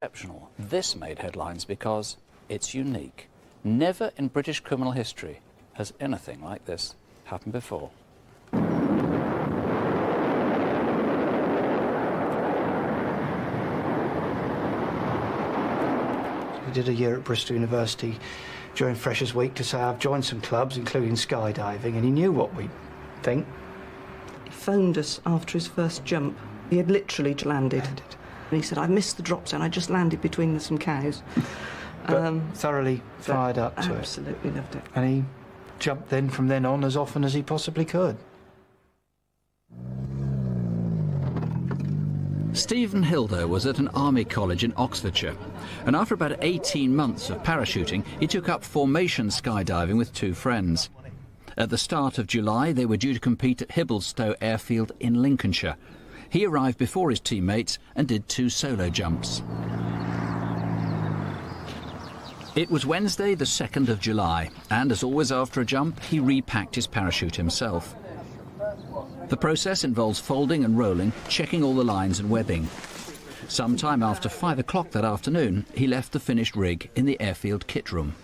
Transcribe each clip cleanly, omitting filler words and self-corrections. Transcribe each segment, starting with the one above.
Exceptional. This made headlines because it's unique. Never in British criminal history has anything like this happened before. We did a year at Bristol University during Freshers' Week to say I've joined some clubs, including skydiving, and he knew what we'd think. He phoned us after his first jump. He had literally landed. And he said, I missed the drop zone, I just landed between some cows. But thoroughly fired up to it. Absolutely loved it. And he jumped then from then on as often as he possibly could. Stephen Hilder was at an army college in Oxfordshire, and after about 18 months of parachuting, he took up formation skydiving with two friends. At the start of July, they were due to compete at Hibblesstow Airfield in Lincolnshire. He arrived before his teammates and did 2 solo jumps. It was Wednesday, the 2nd of July, and as always after a jump, he repacked his parachute himself. The process involves folding and rolling, checking all the lines and webbing. Sometime after 5 o'clock that afternoon, he left the finished rig in the airfield kit room.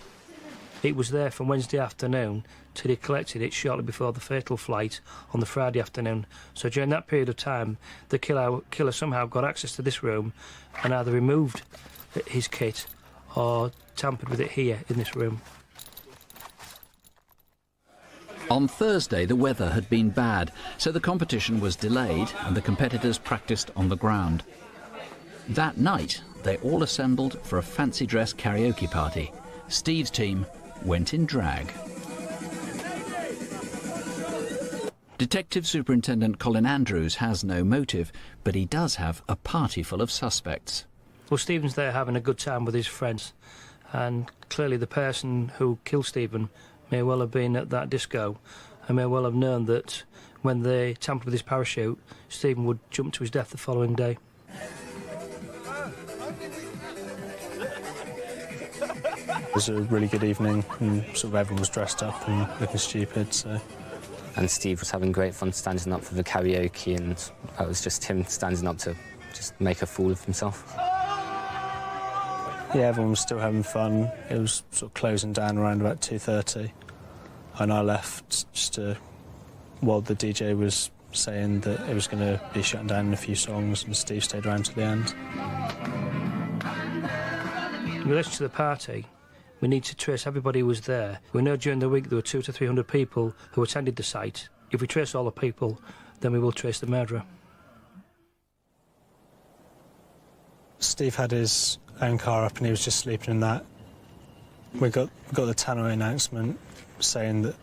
It was there from Wednesday afternoon till he collected it shortly before the fatal flight on the Friday afternoon. So during that period of time, the killer somehow got access to this room and either removed his kit or tampered with it here in this room. On Thursday, the weather had been bad, so the competition was delayed and the competitors practiced on the ground. That night, they all assembled for a fancy dress karaoke party. Steve's team went in drag. Detective Superintendent Colin Andrews has no motive, but he does have a party full of suspects. Well, Stephen's there having a good time with his friends, and clearly the person who killed Stephen may well have been at that disco and may well have known that when they tampered with his parachute, Stephen would jump to his death the following day. It was a really good evening, and sort of everyone was dressed up and looking stupid, so... And Steve was having great fun standing up for the karaoke, and that was just him standing up to just make a fool of himself. Yeah, everyone was still having fun. It was sort of closing down around about 2:30, and I left just while the DJ was saying that it was going to be shutting down in a few songs, and Steve stayed around till the end. In relation to the party, we need to trace everybody who was there. We know during the week there were 200 to 300 people who attended the site. If we trace all the people, then we will trace the murderer. Steve had his own car up and he was just sleeping in that. We got the tannoy announcement saying that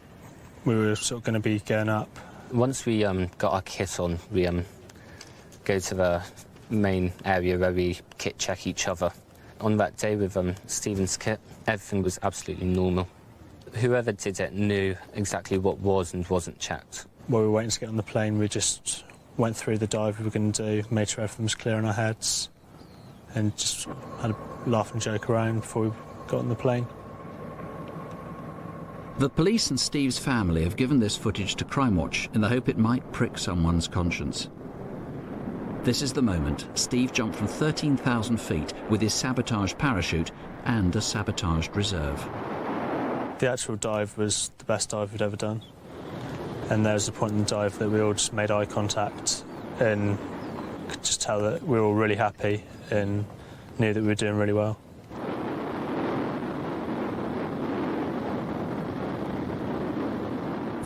we were sort of going to be going up. Once we got our kit on, we go to the main area where we kit check each other. On that day with Stephen's kit, everything was absolutely normal. Whoever did it knew exactly what was and wasn't checked. While we were waiting to get on the plane, we just went through the dive we were going to do, made sure everything was clear in our heads, and just had a laugh and joke around before we got on the plane. The police and Steve's family have given this footage to Crimewatch in the hope it might prick someone's conscience. This is the moment Steve jumped from 13,000 feet with his sabotaged parachute and a sabotaged reserve. The actual dive was the best dive we'd ever done. And there was a point in the dive that we all just made eye contact and could just tell that we were all really happy and knew that we were doing really well.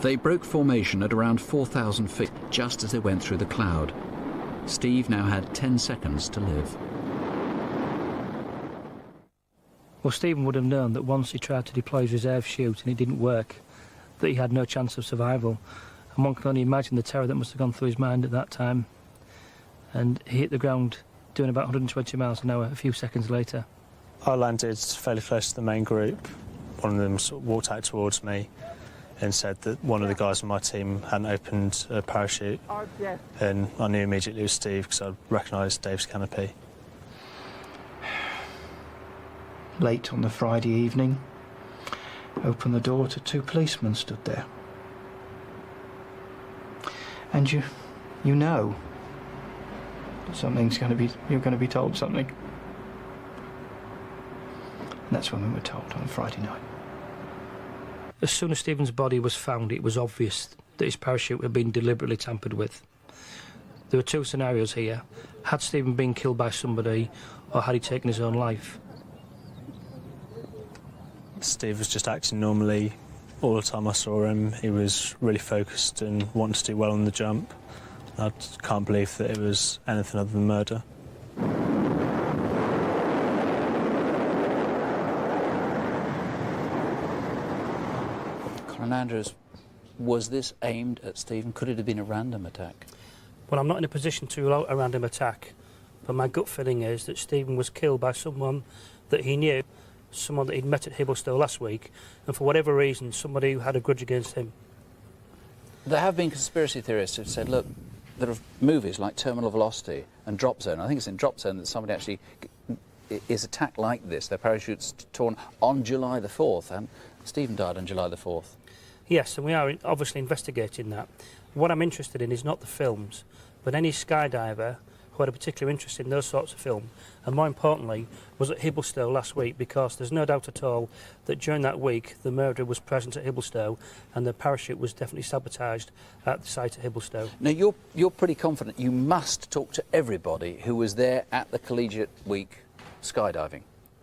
They broke formation at around 4,000 feet just as they went through the cloud. Steve now had 10 seconds to live. Well, Stephen would have known that once he tried to deploy his reserve chute and it didn't work, that he had no chance of survival. And one can only imagine the terror that must have gone through his mind at that time. And he hit the ground doing about 120 miles an hour a few seconds later. I landed fairly close to the main group. One of them sort of walked out towards me and said that one of the guys on my team hadn't opened a parachute. And I knew immediately it was Steve because I recognised Dave's canopy. Late on the Friday evening, opened the door to 2 policemen stood there. And you know something's going to be, you're going to be told something. that's when we were told on Friday night. As soon as Stephen's body was found, it was obvious that his parachute had been deliberately tampered with. There were two scenarios here. Had Stephen been killed by somebody, or had he taken his own life? Steve was just acting normally all the time I saw him. He was really focused and wanting to do well on the jump. I can't believe that it was anything other than murder. Colin Andrews, was this aimed at Stephen? Could it have been a random attack? Well, I'm not in a position to rule out a random attack, but my gut feeling is that Stephen was killed by someone that he knew, someone that he'd met at Hibblestone last week, and for whatever reason, somebody who had a grudge against him. There have been conspiracy theorists who've said, look, there are movies like Terminal Velocity and Drop Zone. I think it's in Drop Zone that somebody actually is attacked like this. Their parachutes torn on July the 4th, and Stephen died on July the 4th. Yes, and we are obviously investigating that. What I'm interested in is not the films, but any skydiver who had a particular interest in those sorts of film, and more importantly, was at Hibblestone last week, because there's no doubt at all that during that week the murderer was present at Hibblestone and the parachute was definitely sabotaged at the site at Hibblestone. Now, you're pretty confident you must talk to everybody who was there at the Collegiate Week skydiving?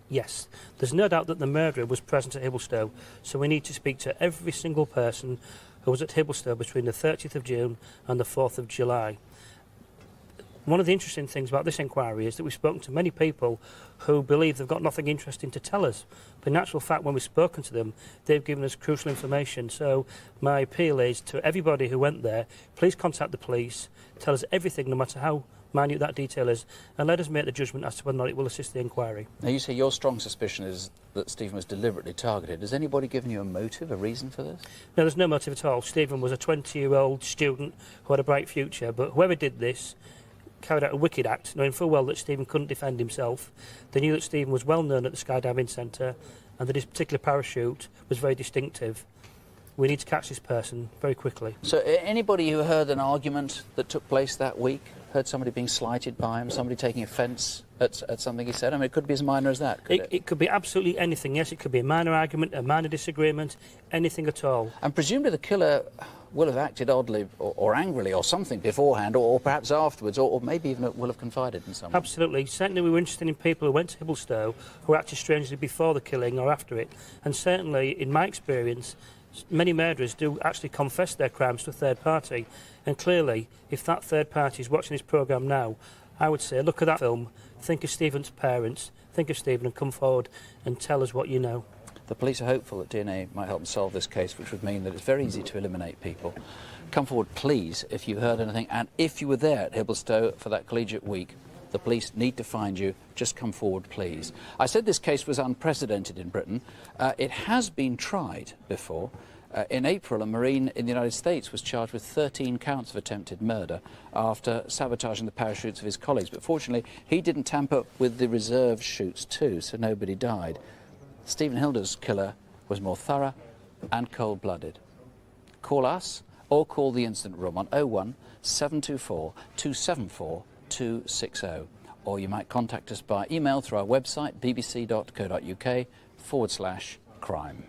Yes, there's no doubt that the murderer was present at Hibblestone, so we need to speak to every single person who was at Hibblestone between the 30th of June and the 4th of July. One of the interesting things about this inquiry is that we've spoken to many people who believe they've got nothing interesting to tell us. But in actual fact, when we've spoken to them, they've given us crucial information. So my appeal is to everybody who went there, please contact the police, tell us everything, no matter how minute that detail is, and let us make the judgment as to whether or not it will assist the inquiry. Now, you say your strong suspicion is that Stephen was deliberately targeted. Has anybody given you a motive, a reason for this? No, there's no motive at all. Stephen was a 20-year-old student who had a bright future, but whoever did this carried out a wicked act, knowing full well that Stephen couldn't defend himself. They knew that Stephen was well known at the skydiving centre and that his particular parachute was very distinctive. We need to catch this person very quickly. So anybody who heard an argument that took place that week, heard somebody being slighted by him, somebody taking offence at something he said? I mean, it could be as minor as that, could it? It could be absolutely anything, yes. It could be a minor argument, a minor disagreement, anything at all. And presumably the killer will have acted oddly or angrily or something beforehand, or perhaps afterwards, or maybe even will have confided in someone. Absolutely. Certainly we were interested in people who went to Hibblestone who acted strangely before the killing or after it. And certainly, in my experience, many murderers do actually confess their crimes to a third party. And clearly, if that third party is watching this programme now, I would say, look at that film, think of Stephen's parents, think of Stephen and come forward and tell us what you know. The police are hopeful that DNA might help them solve this case, which would mean that it's very easy to eliminate people. Come forward, please, if you heard anything, and if you were there at Hibblestone for that Collegiate Week. The police need to find you. Just come forward, please. I said this case was unprecedented in Britain. It has been tried before. In April, a Marine in the United States was charged with 13 counts of attempted murder after sabotaging the parachutes of his colleagues. But fortunately, he didn't tamper with the reserve chutes too, so nobody died. Stephen Hilder's killer was more thorough and cold-blooded. Call us or call the incident room on 01 724 274 260, or you might contact us by email through our website bbc.co.uk/crime.